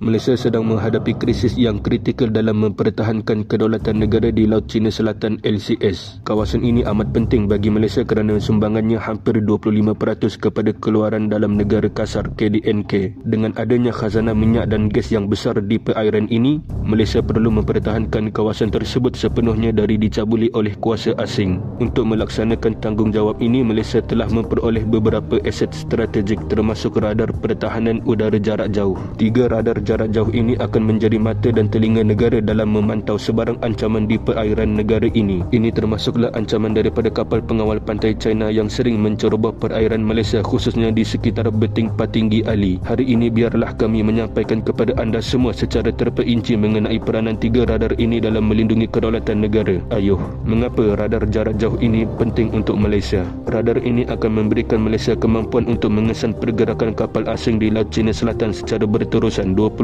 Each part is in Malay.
Malaysia sedang menghadapi krisis yang kritikal dalam mempertahankan kedaulatan negara di Laut Cina Selatan LCS. Kawasan ini amat penting bagi Malaysia kerana sumbangannya hampir 25% kepada keluaran dalam negara kasar KDNK. Dengan adanya khazanah minyak dan gas yang besar di perairan ini, Malaysia perlu mempertahankan kawasan tersebut sepenuhnya dari dicabuli oleh kuasa asing. Untuk melaksanakan tanggungjawab ini, Malaysia telah memperoleh beberapa aset strategik termasuk radar pertahanan udara jarak jauh. 3 radar jarak jauh ini akan menjadi mata dan telinga negara dalam memantau sebarang ancaman di perairan negara ini. Ini termasuklah ancaman daripada kapal pengawal pantai China yang sering menceroboh perairan Malaysia, khususnya di sekitar Beting Patinggi Ali. Hari ini biarlah kami menyampaikan kepada anda semua secara terperinci mengenai peranan 3 radar ini dalam melindungi kedaulatan negara. Ayuh, mengapa radar jarak jauh ini penting untuk Malaysia? Radar ini akan memberikan Malaysia kemampuan untuk mengesan pergerakan kapal asing di Laut Cina Selatan secara berterusan 24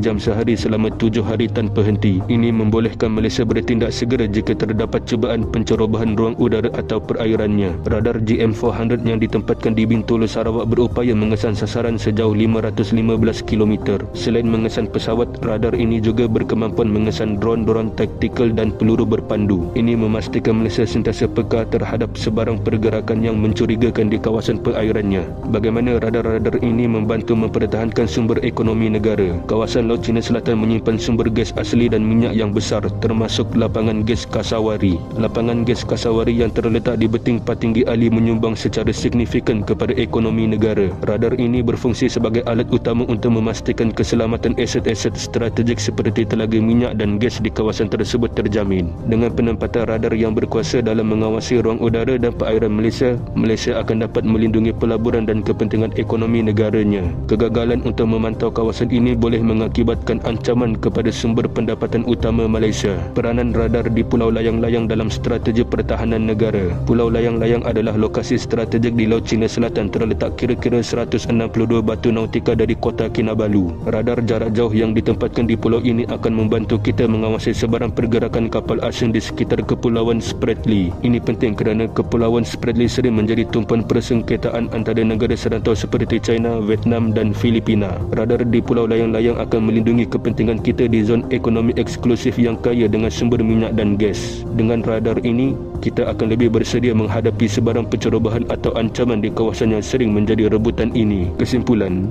jam sehari selama 7 hari tanpa henti. Ini membolehkan Malaysia bertindak segera jika terdapat cubaan pencerobohan ruang udara atau perairannya. Radar GM400 yang ditempatkan di Bintulu, Sarawak berupaya mengesan sasaran sejauh 515 km. Selain mengesan pesawat, radar ini juga berkemampuan mengesan drone taktikal dan peluru berpandu. Ini memastikan Malaysia sentiasa peka terhadap sebarang pergerakan yang mencurigakan di kawasan perairannya. Bagaimana radar-radar ini membantu mempertahankan sumber ekonomi negara? Kawasan Laut Cina Selatan menyimpan sumber gas asli dan minyak yang besar, termasuk lapangan gas Kasawari. Lapangan gas Kasawari yang terletak di Beting Patinggi Ali menyumbang secara signifikan kepada ekonomi negara. Radar ini berfungsi sebagai alat utama untuk memastikan keselamatan aset-aset strategik seperti telaga minyak dan gas di kawasan tersebut terjamin. Dengan penempatan radar yang berkuasa dalam mengawasi ruang udara dan perairan Malaysia, Malaysia akan dapat melindungi pelaburan dan kepentingan ekonomi negaranya. Kegagalan untuk memantau kawasan ini boleh mengakibatkan ancaman kepada sumber pendapatan utama Malaysia. Peranan radar di Pulau Layang-Layang dalam strategi pertahanan negara. Pulau Layang-Layang adalah lokasi strategik di Laut Cina Selatan, terletak kira-kira 162 batu nautika dari kota Kinabalu. Radar jarak jauh yang ditempatkan di pulau ini akan membantu kita mengawasi sebarang pergerakan kapal asing di sekitar Kepulauan Spratly. Ini penting kerana Kepulauan Spratly sering menjadi tumpuan persengketaan antara negara serantau seperti China, Vietnam dan Filipina. Radar di Pulau Layang-Layang akan melindungi kepentingan kita di zon ekonomi eksklusif yang kaya dengan sumber minyak dan gas. Dengan radar ini, kita akan lebih bersedia menghadapi sebarang pencerobohan atau ancaman di kawasan yang sering menjadi rebutan ini. Kesimpulan,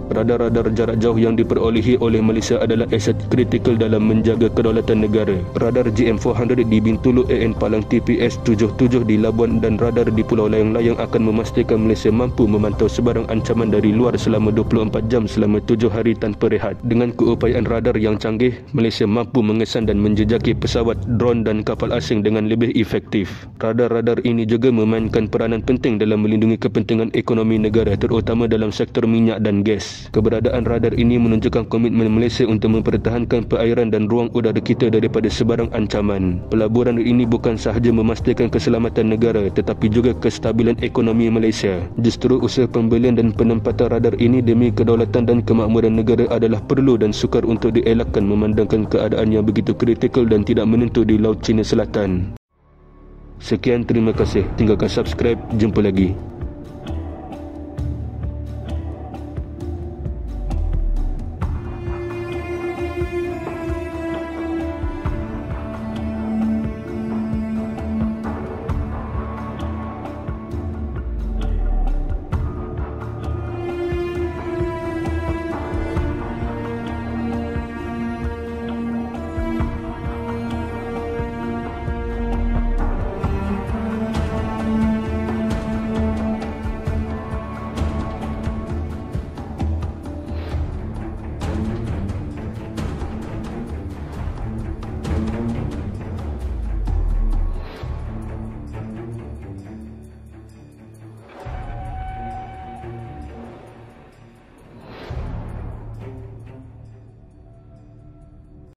radar-radar jarak jauh yang diperolehi oleh Malaysia adalah aset kritikal dalam menjaga kedaulatan negara. Radar GM400 di Bintulu AN Palang TPS 77 di Labuan dan radar di Pulau Layang-Layang akan memastikan Malaysia mampu memantau sebarang ancaman dari luar selama 24 jam selama 7 hari tanpa rehat. Dengan keupayaan radar yang canggih, Malaysia mampu mengesan dan menjejaki pesawat, drone dan kapal asing dengan lebih efektif. Radar-radar ini juga memainkan peranan penting dalam melindungi kepentingan ekonomi negara, terutama dalam sektor minyak dan gas. Keberadaan radar ini menunjukkan komitmen Malaysia untuk mempertahankan perairan dan ruang udara kita daripada sebarang ancaman. Pelaburan ini bukan sahaja memastikan keselamatan negara tetapi juga kestabilan ekonomi Malaysia. Justru usaha pembelian dan penempatan radar ini demi kedaulatan dan kemakmuran negara adalah perlu dan sukar untuk dielakkan memandangkan keadaan yang begitu kritikal dan tidak menentu di Laut Cina Selatan. Sekian, terima kasih. Tinggalkan subscribe. Jumpa lagi.